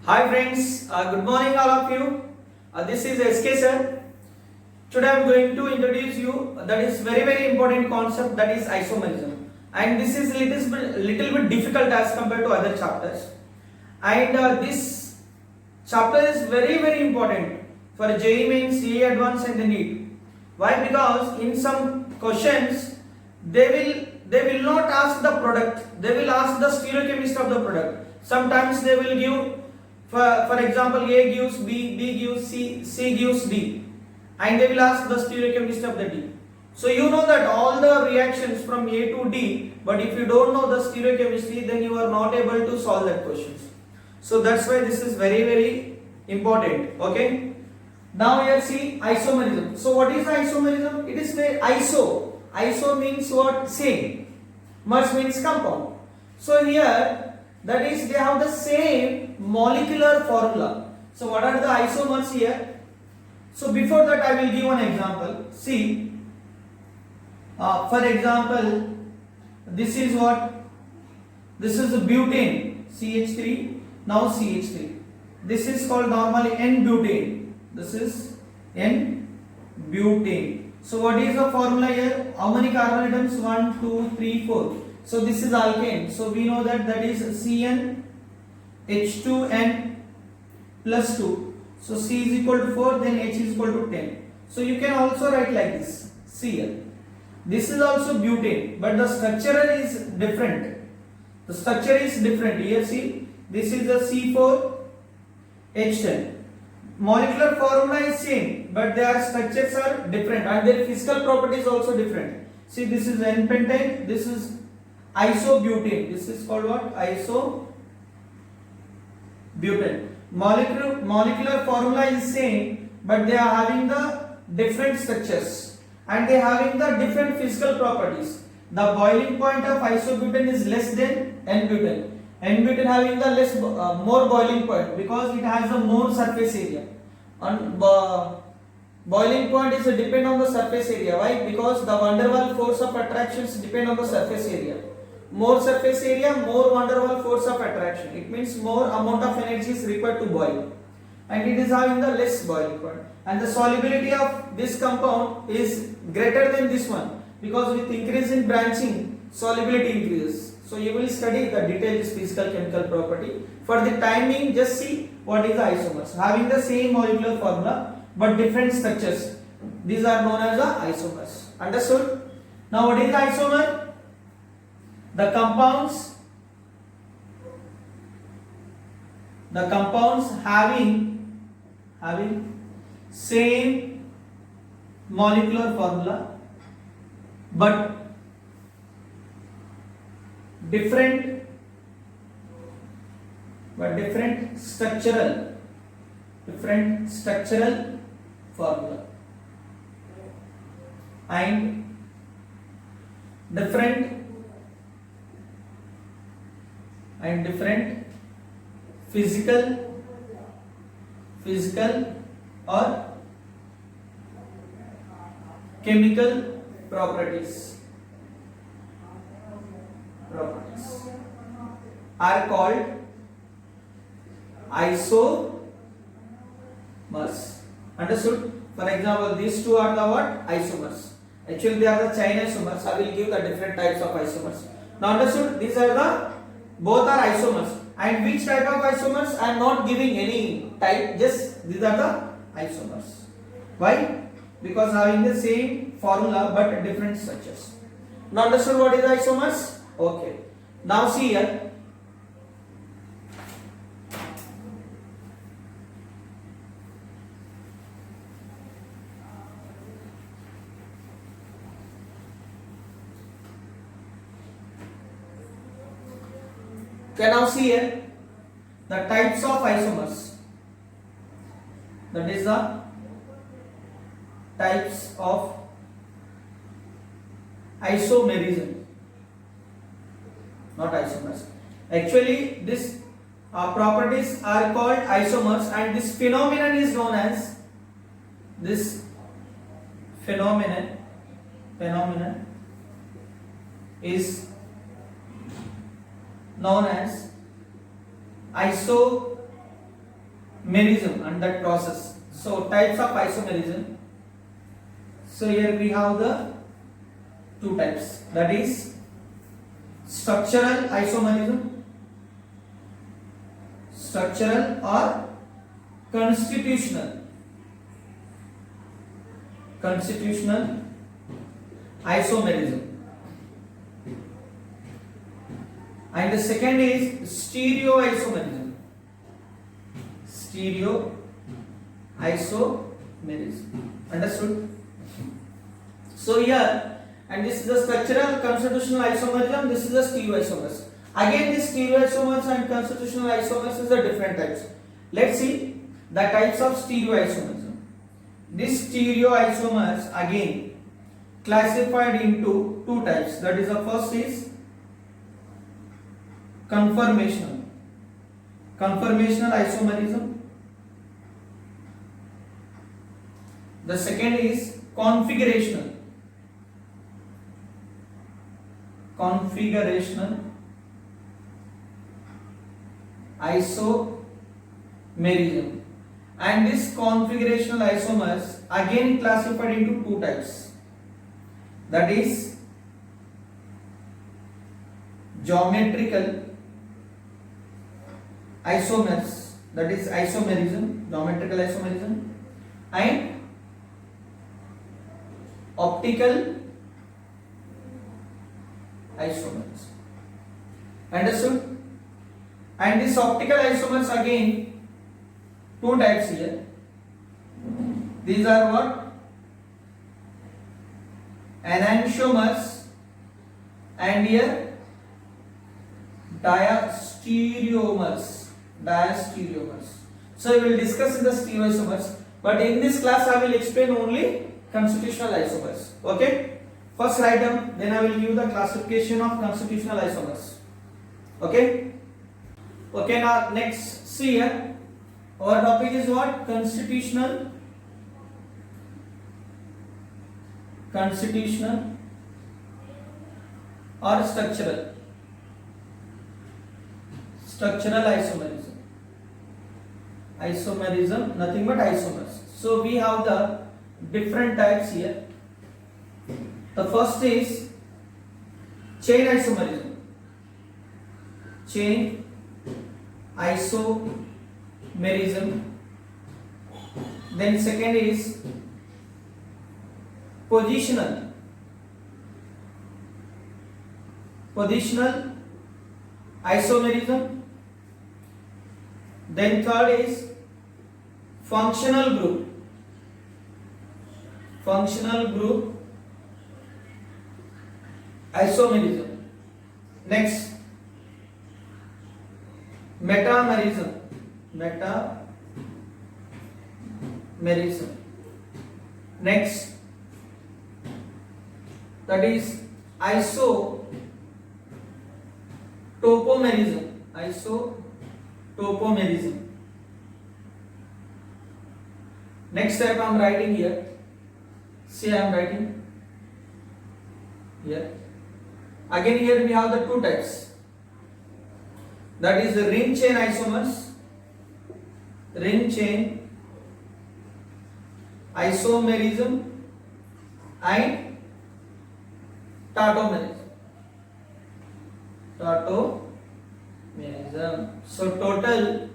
Hi friends, good morning all of you. This is SK sir. Today I am going to introduce you that is very important concept, that is isomerism, and this is little bit difficult as compared to other chapters, and this chapter is very important for JEE Mains, CA Advanced and the NEET. Why? Because in some questions they will not ask the product, they will ask the stereochemist of the product. Sometimes they will give, for example, A gives B, B gives C, C gives D, and they will ask the stereochemist of the D. So you know that all the reactions from A to D, but if you don't know the stereochemistry, then you are not able to solve that questions. So that's why this is very important. Okay. Now here see isomerism. So what is isomerism? It is the iso. Iso means what? Same. Mers means compound. So here, that is, they have the same molecular formula. So what are the isomers here? So before that I will give one example. See, for example, this is what? This is butane, CH3, now CH3. This is called normally N-butane. This is N-butane. So what is the formula here? How many carbon atoms? 1, 2, 3, 4. So this is alkane. So we know that is CN H2N plus 2. So C is equal to 4, then H is equal to 10. So you can also write like this. Cl. This is also butane, but the structure is different. The structure is different. Here see, this is the C4H10. Molecular formula is same, but their structures are different and their physical properties also different. See, this is N-pentane, this is isobutane. This is called what? Isobutane. Molecular formula is same, but they are having the different structures and they are having the different physical properties. The boiling point of isobutane is less than N-butane. N-butane having the more boiling point because it has a more surface area. And boiling point is depend on the surface area. Why? Because the van der Waals force of attractions depend on the surface area. More surface area, more van der Waals force of attraction. It means more amount of energy is required to boil, and it is having the less boiling point. And the solubility of this compound is greater than this one because with increase in branching, solubility increases. So you will study the detailed physical chemical property. For the timing, just see what is the isomers. Having the same molecular formula but different structures. These are known as the isomers. Understood? Now what is the isomer? The compounds having same molecular formula but different structural formula and different physical or chemical properties are called isomers. Understood? For example, these two are the what? Isomers. Actually they are the chain isomers. I will give the different types of isomers. Now understood? These are both are isomers. And which type of isomers? I am not giving any type, just these are the isomers. Why? Because having the same formula but different structures. Now understood what is isomers? Okay. Now see here. Okay, now see here the types of isomers. That is the types of isomerism, not isomers. Actually, this properties are called isomers, and this phenomenon is known as is known as isomerism. merism and that process. So types of isomerism. So here we have the two types, that is structural isomerism, structural or constitutional isomerism, and the second is stereoisomerism. Understood? So here, and this is the structural constitutional isomerism, this is the stereoisomers. Again, this stereoisomers and constitutional isomers is the different types. Let's see the types of stereoisomerism. These stereoisomers again classified into two types. That is, the first is conformational isomerism. The second is configurational isomerism. And this configurational isomers again classified into two types. That is geometrical isomers, that is geometrical isomerism, and optical isomers. Understood? And this optical isomers again two types here. These are what? Enantiomers, and here diastereomers. So we will discuss in the stereoisomers, but in this class I will explain only constitutional isomers. Okay? First write down, then I will give the classification of constitutional isomers. Okay? Okay, now next see here. Our topic is what? Constitutional or structural isomerism, nothing but isomers. So we have the different types here. The first is chain isomerism. Then second is positional isomerism. Then third is functional group isomerism. Next, metamerism. Next, that is isotopomerism. Next step I am writing here. See, I am writing here. Again here we have the two types. That is the ring chain isomers, isomerism, and tautomerism. So total,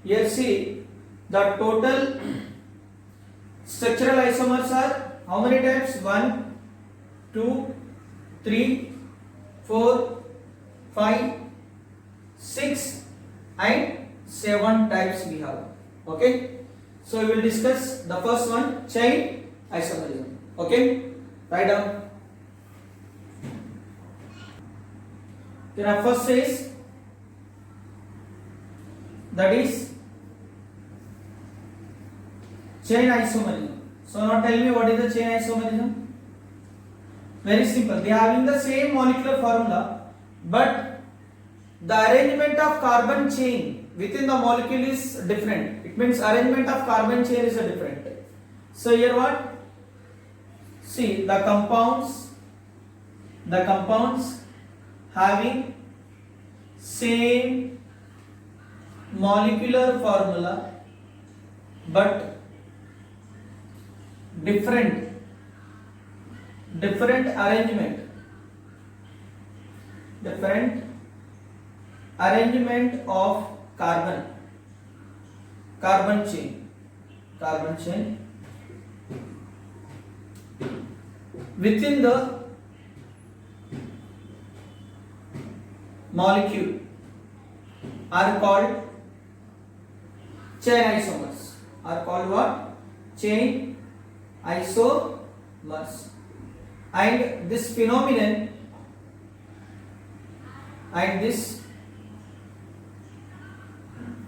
here see, the total structural isomers are how many types? 1, 2, 3, 4, 5, 6 and 7 types we have. Okay, so we will discuss the first one, chain isomerism. Okay, write down. Then first says, that is chain isomerism. So now tell me, what is the chain isomerism? Very simple. They are having the same molecular formula, but the arrangement of carbon chain within the molecule is different. It means arrangement of carbon chain is different. So here what? See, the compounds having same molecular formula but different arrangement of carbon chain within the molecule are called chain isomers. Are called what? Chain isomers. And this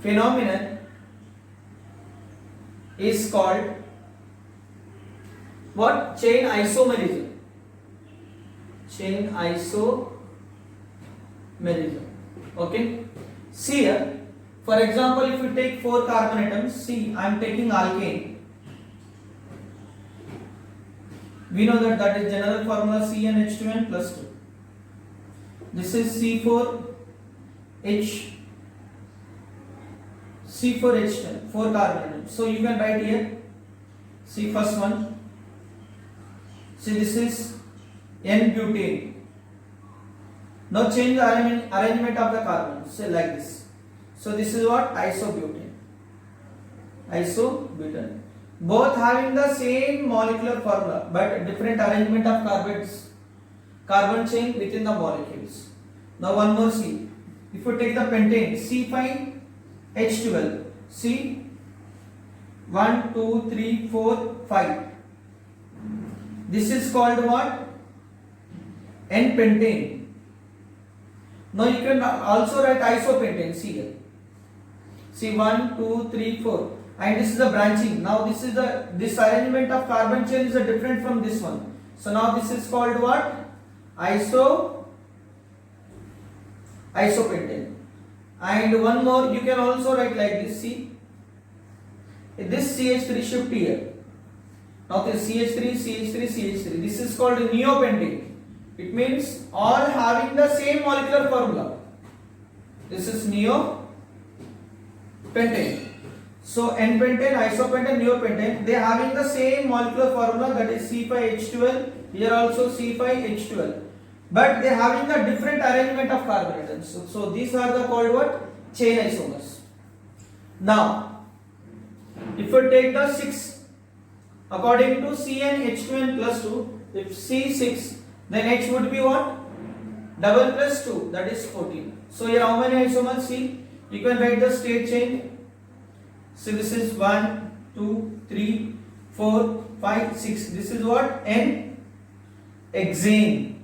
phenomenon is called what? Chain isomerism. Okay. See here, for example, if you take 4 carbon atoms, see, I am taking alkane. We know that is general formula CnH2n plus 2. This is C4H10, 4 carbon atoms. So you can write here, see first one. See, this is N-butane. Now change the arrangement of the carbons. Say like this. So this is what? Isobutane. Both having the same molecular formula but different arrangement of carbon chain within the molecules. Now one more, see. If you take the pentane, C5H12, see, 1, 2, 3, 4, 5. This is called what? N-pentane. Now you can also write isopentane. See here. See, 1, 2, 3, 4. And this is the branching. Now this arrangement of carbon chain is different from this one. So now this is called what? Isopentane. And one more, you can also write like this. See, this CH3 shift here. Now this CH3. This is called neopentane. It means all having the same molecular formula. This is neopentane. So N-pentane, isopentane, neopentane, they are having the same molecular formula, that is C5H12. Here also C5H12. But they are having the different arrangement of carbon atoms. So these are the called what? Chain isomers. Now, if you take the 6, according to CnH2n plus 2, if C6, then H would be what? Double plus 2, that is 14. So here how many isomers? See, you can write the state chain. So this is 1, 2, 3, 4, 5, 6. This is what? N-hexane.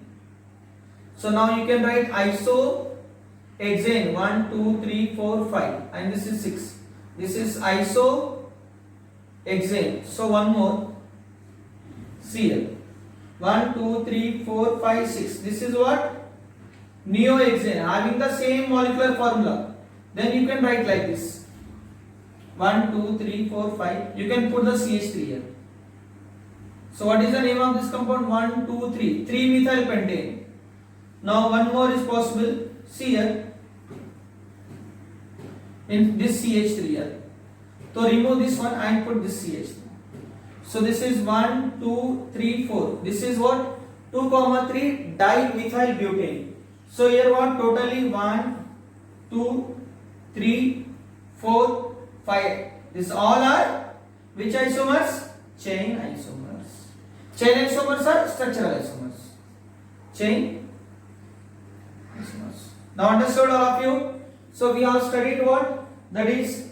So now you can write isohexane 1, 2, 3, 4, 5, and this is 6. This is isohexane. So one more. See here. 1, 2, 3, 4, 5, 6. This is what? Neohexane, having the same molecular formula. Then you can write like this. 1, 2, 3, 4, 5. You can put the CH3 here. So what is the name of this compound? 1, 2, 3. 3-methyl pentane. Now one more is possible. See here. In this CH3 here. So remove this one and put this CH3. So this is 1, 2, 3, 4. This is what? 2, 3 dimethyl butane. So here what? Totally 1, 2, 3, 4, 5. This all are which isomers? Chain isomers. Chain isomers are structural isomers. Chain isomers. Now understood all of you? So we have studied what? That is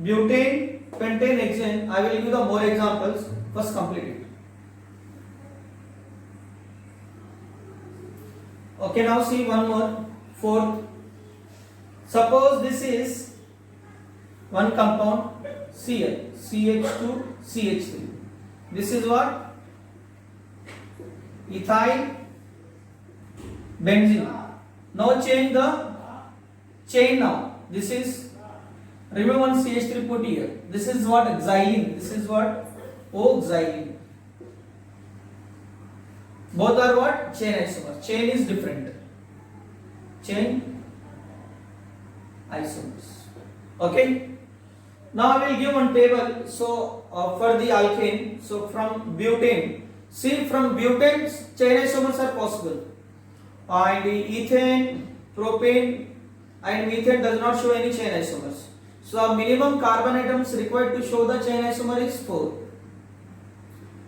butane, pentane, hexane. I will give the more examples. First complete it. Okay, now see one more. Fourth. Suppose this is one compound, Cl, CH2, CH3. This is what? Ethyl benzene. Now change the chain now. This is, remove one CH3 put here. This is what? Xylene. This is what? O-xylene. Both are what? Chain isomers. Chain is different. Chain isomers. Okay. Now I will give one table. So for the alkane, so from butane, see from butane chain isomers are possible, and ethane, propane, and methane does not show any chain isomers. So our minimum carbon atoms required to show the chain isomer is 4.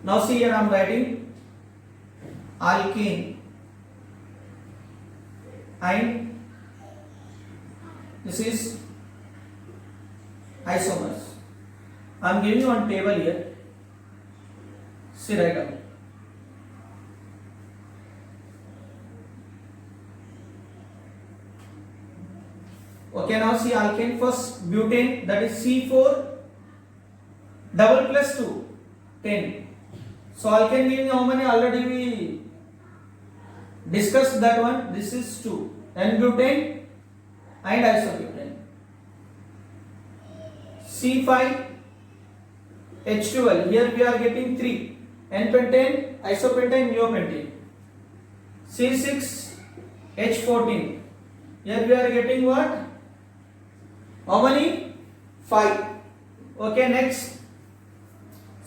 Now see here I am writing alkane, and this is isomers. I am giving you one table here. See, write down. Okay, now see alkane. First butane, that is C4 double plus 2, 10. So alkane giving how many? Already we discussed that one. This is 2. N-butane and isobutane. C5 H12. Here we are getting 3. N-pentane, isopentane, neopentane. C6 H14. Here we are getting what? How many? 5. Okay, next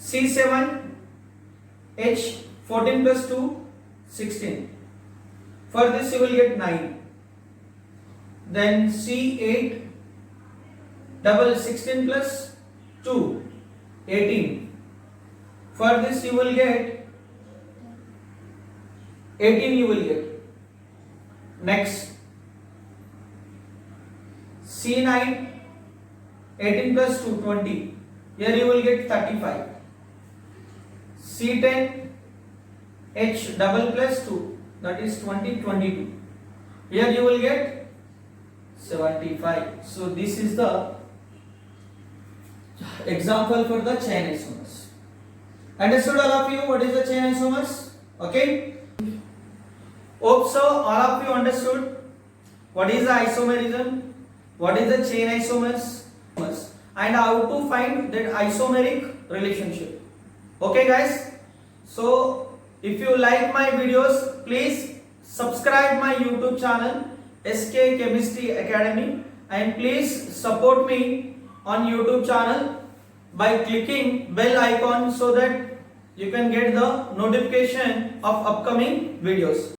C7 H14 plus 2, 16. For this you will get 9. Then C8 double 16 plus 2, 18. For this you will get 18 you will get. Next C9 18 plus 2, 20. Here you will get 35. C10 H double plus 2, that is 20, 22. Here you will get 75. So this is the example for the chain isomers. Understood all of you what is the chain isomers? Okay. Hope so all of you understood what is the isomerism, what is the chain isomers, and how to find that isomeric relationship. Okay guys, so if you like my videos, please subscribe my YouTube channel SK Chemistry Academy, and please support me on YouTube channel by clicking bell icon so that you can get the notification of upcoming videos.